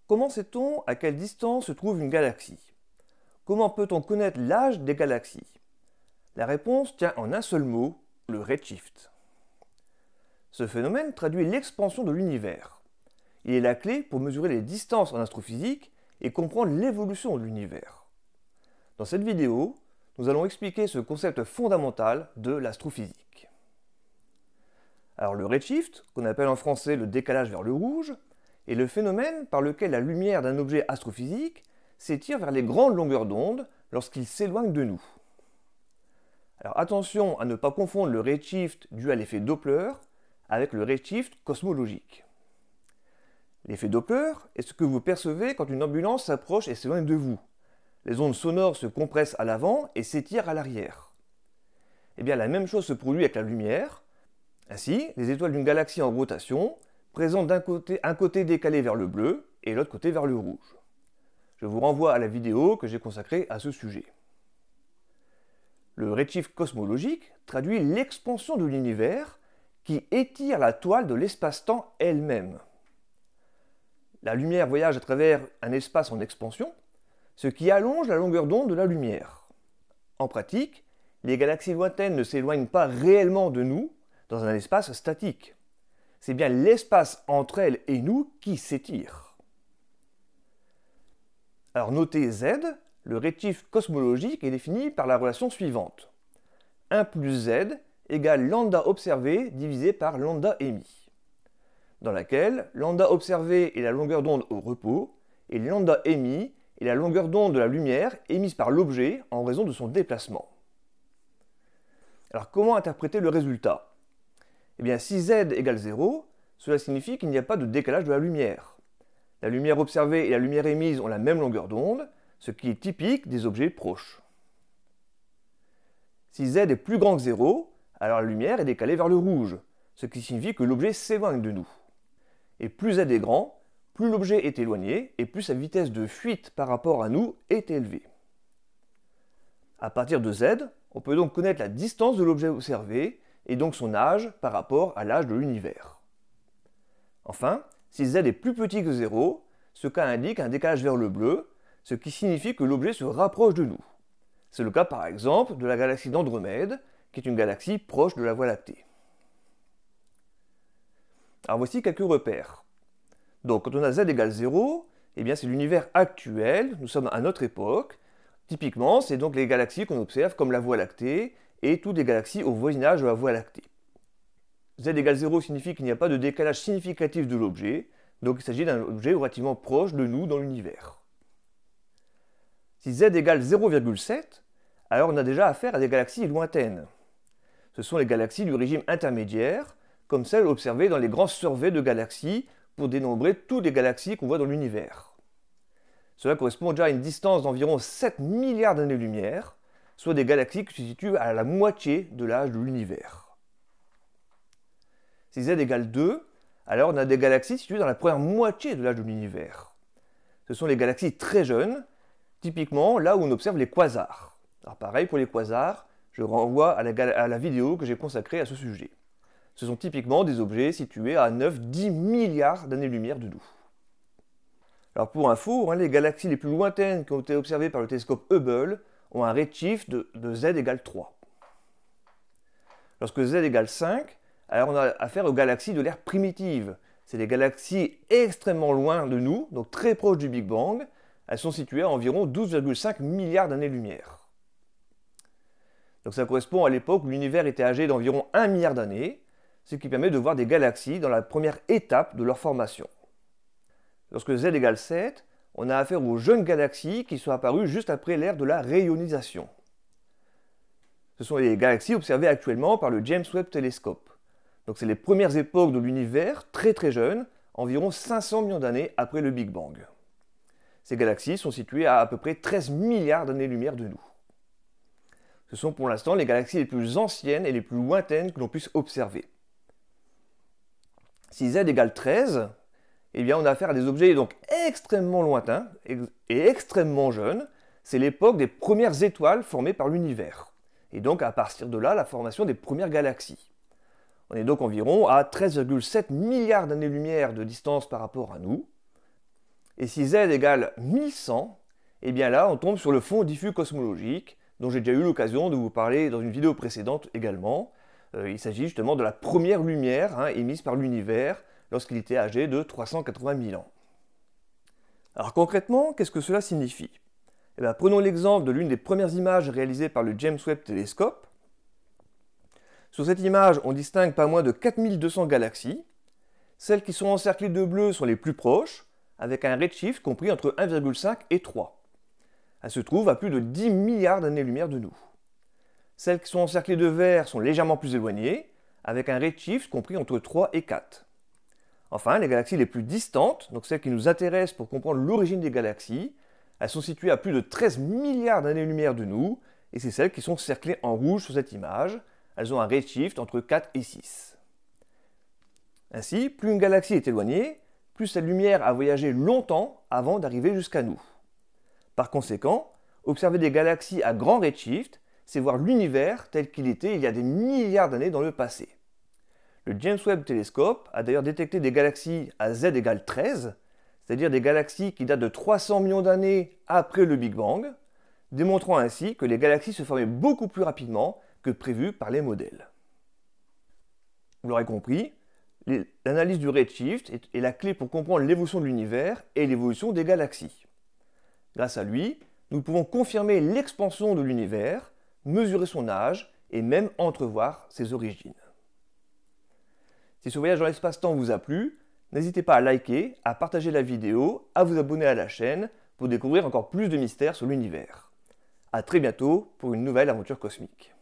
Comment sait-on à quelle distance se trouve une galaxie? Comment peut-on connaître l'âge des galaxies? La réponse tient en un seul mot, le redshift. Ce phénomène traduit l'expansion de l'univers. Il est la clé pour mesurer les distances en astrophysique et comprendre l'évolution de l'univers. Dans cette vidéo, nous allons expliquer ce concept fondamental de l'astrophysique. Alors le redshift, qu'on appelle en français le décalage vers le rouge, est le phénomène par lequel la lumière d'un objet astrophysique s'étire vers les grandes longueurs d'onde lorsqu'il s'éloigne de nous. Alors attention à ne pas confondre le redshift dû à l'effet Doppler avec le redshift cosmologique. L'effet Doppler est ce que vous percevez quand une ambulance s'approche et s'éloigne de vous. Les ondes sonores se compressent à l'avant et s'étirent à l'arrière. Eh bien la même chose se produit avec la lumière. Ainsi, les étoiles d'une galaxie en rotation présentent un côté décalé vers le bleu et l'autre côté vers le rouge. Je vous renvoie à la vidéo que j'ai consacrée à ce sujet. Le redshift cosmologique traduit l'expansion de l'univers qui étire la toile de l'espace-temps elle-même. La lumière voyage à travers un espace en expansion, ce qui allonge la longueur d'onde de la lumière. En pratique, les galaxies lointaines ne s'éloignent pas réellement de nous dans un espace statique. C'est bien l'espace entre elles et nous qui s'étire. Alors notez Z, le redshift cosmologique est défini par la relation suivante. 1 plus Z égale lambda observé divisé par lambda émis, dans laquelle lambda observé est la longueur d'onde au repos et lambda émis est la longueur d'onde de la lumière émise par l'objet en raison de son déplacement. Alors comment interpréter le résultat? Eh bien si Z égale 0, cela signifie qu'il n'y a pas de décalage de la lumière. La lumière observée et la lumière émise ont la même longueur d'onde, ce qui est typique des objets proches. Si Z est plus grand que 0, alors la lumière est décalée vers le rouge, ce qui signifie que l'objet s'éloigne de nous. Et plus Z est grand, plus l'objet est éloigné et plus sa vitesse de fuite par rapport à nous est élevée. À partir de Z, on peut donc connaître la distance de l'objet observé et donc son âge par rapport à l'âge de l'univers. Enfin, si Z est plus petit que 0, ce cas indique un décalage vers le bleu, ce qui signifie que l'objet se rapproche de nous. C'est le cas par exemple de la galaxie d'Andromède, qui est une galaxie proche de la Voie lactée. Alors voici quelques repères. Donc quand on a Z égale 0, eh bien c'est l'univers actuel, nous sommes à notre époque. Typiquement, c'est donc les galaxies qu'on observe comme la Voie lactée et toutes les galaxies au voisinage de la Voie lactée. Z égale 0 signifie qu'il n'y a pas de décalage significatif de l'objet, donc il s'agit d'un objet relativement proche de nous dans l'univers. Si Z égale 0,7, alors on a déjà affaire à des galaxies lointaines. Ce sont les galaxies du régime intermédiaire, comme celles observées dans les grands surveys de galaxies pour dénombrer toutes les galaxies qu'on voit dans l'univers. Cela correspond déjà à une distance d'environ 7 milliards d'années-lumière, soit des galaxies qui se situent à la moitié de l'âge de l'univers. Si Z égale 2, alors on a des galaxies situées dans la première moitié de l'âge de l'univers. Ce sont les galaxies très jeunes, typiquement là où on observe les quasars. Alors pareil pour les quasars, je renvoie à la vidéo que j'ai consacrée à ce sujet. Ce sont typiquement des objets situés à 9-10 milliards d'années-lumière de nous. Alors pour info, les galaxies les plus lointaines qui ont été observées par le télescope Hubble ont un redshift de Z égale 3. Lorsque Z égale 5, alors on a affaire aux galaxies de l'ère primitive. C'est des galaxies extrêmement loin de nous, donc très proches du Big Bang. Elles sont situées à environ 12,5 milliards d'années-lumière. Donc ça correspond à l'époque où l'univers était âgé d'environ 1 milliard d'années, ce qui permet de voir des galaxies dans la première étape de leur formation. Lorsque Z égale 7, on a affaire aux jeunes galaxies qui sont apparues juste après l'ère de la rayonisation. Ce sont les galaxies observées actuellement par le James Webb Telescope. Donc c'est les premières époques de l'univers, très très jeunes, environ 500 millions d'années après le Big Bang. Ces galaxies sont situées à peu près 13 milliards d'années-lumière de nous. Ce sont pour l'instant les galaxies les plus anciennes et les plus lointaines que l'on puisse observer. Si Z égale 13, eh bien on a affaire à des objets donc extrêmement lointains et extrêmement jeunes. C'est l'époque des premières étoiles formées par l'univers. Et donc à partir de là, la formation des premières galaxies. On est donc environ à 13,7 milliards d'années-lumière de distance par rapport à nous. Et si z égale 1100, eh bien là, on tombe sur le fond diffus cosmologique, dont j'ai déjà eu l'occasion de vous parler dans une vidéo précédente également. Il s'agit justement de la première lumière émise par l'univers lorsqu'il était âgé de 380 000 ans. Alors concrètement, qu'est-ce que cela signifie? Eh bien, prenons l'exemple de l'une des premières images réalisées par le James Webb Telescope. Sur cette image, on distingue pas moins de 4200 galaxies. Celles qui sont encerclées de bleu sont les plus proches, avec un redshift compris entre 1,5 et 3. Elles se trouvent à plus de 10 milliards d'années-lumière de nous. Celles qui sont encerclées de vert sont légèrement plus éloignées, avec un redshift compris entre 3 et 4. Enfin, les galaxies les plus distantes, donc celles qui nous intéressent pour comprendre l'origine des galaxies, elles sont situées à plus de 13 milliards d'années-lumière de nous, et c'est celles qui sont cerclées en rouge sur cette image. Elles ont un redshift entre 4 et 6. Ainsi, plus une galaxie est éloignée, plus cette lumière a voyagé longtemps avant d'arriver jusqu'à nous. Par conséquent, observer des galaxies à grand redshift, c'est voir l'univers tel qu'il était il y a des milliards d'années dans le passé. Le James Webb Telescope a d'ailleurs détecté des galaxies à z égale 13, c'est-à-dire des galaxies qui datent de 300 millions d'années après le Big Bang, démontrant ainsi que les galaxies se formaient beaucoup plus rapidement que prévu par les modèles. Vous l'aurez compris, l'analyse du redshift est la clé pour comprendre l'évolution de l'univers et l'évolution des galaxies. Grâce à lui, nous pouvons confirmer l'expansion de l'univers, mesurer son âge et même entrevoir ses origines. Si ce voyage dans l'espace-temps vous a plu, n'hésitez pas à liker, à partager la vidéo, à vous abonner à la chaîne pour découvrir encore plus de mystères sur l'univers. A très bientôt pour une nouvelle aventure cosmique.